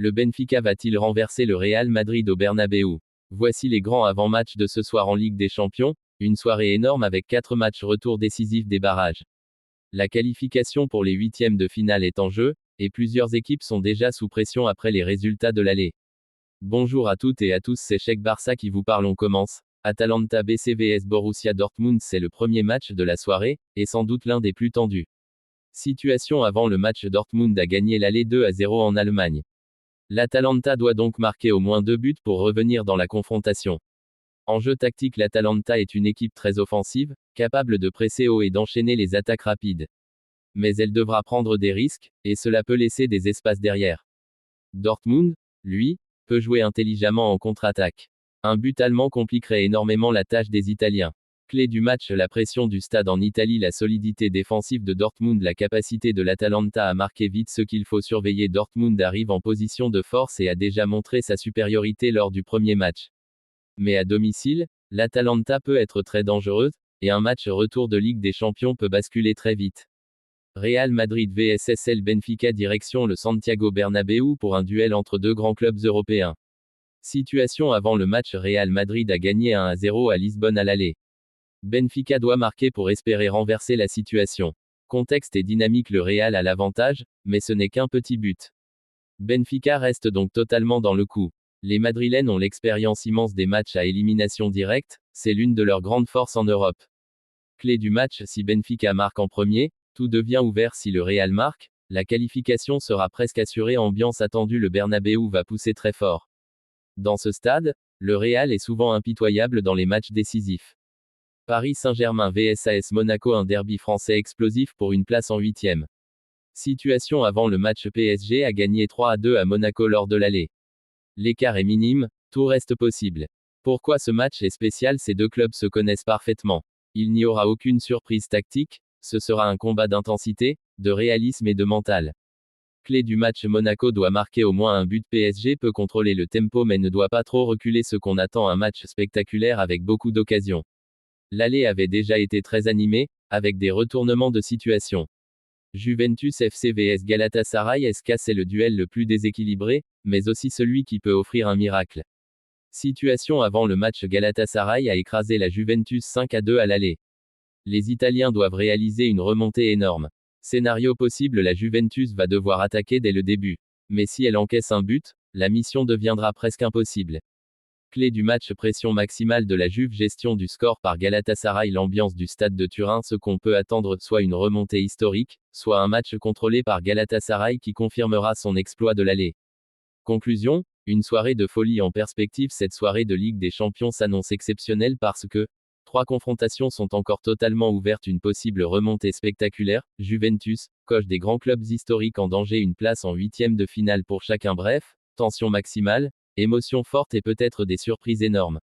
Le Benfica va-t-il renverser le Real Madrid au Bernabéu? Voici les grands avant-matchs de ce soir en Ligue des Champions, une soirée énorme avec 4 matchs retour décisifs des barrages. La qualification pour les huitièmes de finale est en jeu, et plusieurs équipes sont déjà sous pression après les résultats de l'aller. Bonjour à toutes et à tous, c'est Cheikh Barça qui vous parle, on commence. Atalanta BC vs Borussia Dortmund, c'est le premier match de la soirée, et sans doute l'un des plus tendus. Situation avant le match, Dortmund a gagné l'aller 2-0 en Allemagne. L'Atalanta doit donc marquer au moins 2 buts pour revenir dans la confrontation. En jeu tactique, l'Atalanta est une équipe très offensive, capable de presser haut et d'enchaîner les attaques rapides. Mais elle devra prendre des risques, et cela peut laisser des espaces derrière. Dortmund, lui, peut jouer intelligemment en contre-attaque. Un but allemand compliquerait énormément la tâche des Italiens. Clé du match, la pression du stade en Italie, la solidité défensive de Dortmund, la capacité de l'Atalanta à marquer vite ce qu'il faut surveiller. Dortmund arrive en position de force et a déjà montré sa supériorité lors du premier match. Mais à domicile, l'Atalanta peut être très dangereuse, et un match retour de Ligue des Champions peut basculer très vite. Real Madrid vs SL Benfica, direction le Santiago Bernabéu pour un duel entre deux grands clubs européens. Situation avant le match, Real Madrid a gagné 1-0 à Lisbonne à l'aller. Benfica doit marquer pour espérer renverser la situation. Contexte et dynamique, le Real a l'avantage, mais ce n'est qu'un petit but. Benfica reste donc totalement dans le coup. Les Madrilènes ont l'expérience immense des matchs à élimination directe, c'est l'une de leurs grandes forces en Europe. Clé du match, si Benfica marque en premier, tout devient ouvert. Si le Real marque, la qualification sera presque assurée. Ambiance attendue, le Bernabéu va pousser très fort. Dans ce stade, le Real est souvent impitoyable dans les matchs décisifs. Paris Saint-Germain vs AS Monaco, un derby français explosif pour une place en huitième. Situation avant le match, PSG a gagné 3-2 à Monaco lors de l'aller. L'écart est minime, tout reste possible. Pourquoi ce match est spécial? Ces deux clubs se connaissent parfaitement. Il n'y aura aucune surprise tactique, ce sera un combat d'intensité, de réalisme et de mental. Clé du match, Monaco doit marquer au moins un but. PSG peut contrôler le tempo mais ne doit pas trop reculer. Ce qu'on attend, un match spectaculaire avec beaucoup d'occasions. L'aller avait déjà été très animé, avec des retournements de situation. Juventus FC vs Galatasaray SK, c'est le duel le plus déséquilibré, mais aussi celui qui peut offrir un miracle. Situation avant le match, Galatasaray a écrasé la Juventus 5-2 à l'aller. Les Italiens doivent réaliser une remontée énorme. Scénario possible, la Juventus va devoir attaquer dès le début. Mais si elle encaisse un but, la mission deviendra presque impossible. Clé du match, pression maximale de la Juve, gestion du score par Galatasaray, l'ambiance du stade de Turin, ce qu'on peut attendre, soit une remontée historique, soit un match contrôlé par Galatasaray qui confirmera son exploit de l'aller. Conclusion, une soirée de folie en perspective. Cette soirée de Ligue des Champions s'annonce exceptionnelle parce que 3 confrontations sont encore totalement ouvertes, une possible remontée spectaculaire, Juventus, coche des grands clubs historiques en danger, une place en huitième de finale pour chacun, bref, tension maximale, émotion forte et peut-être des surprises énormes.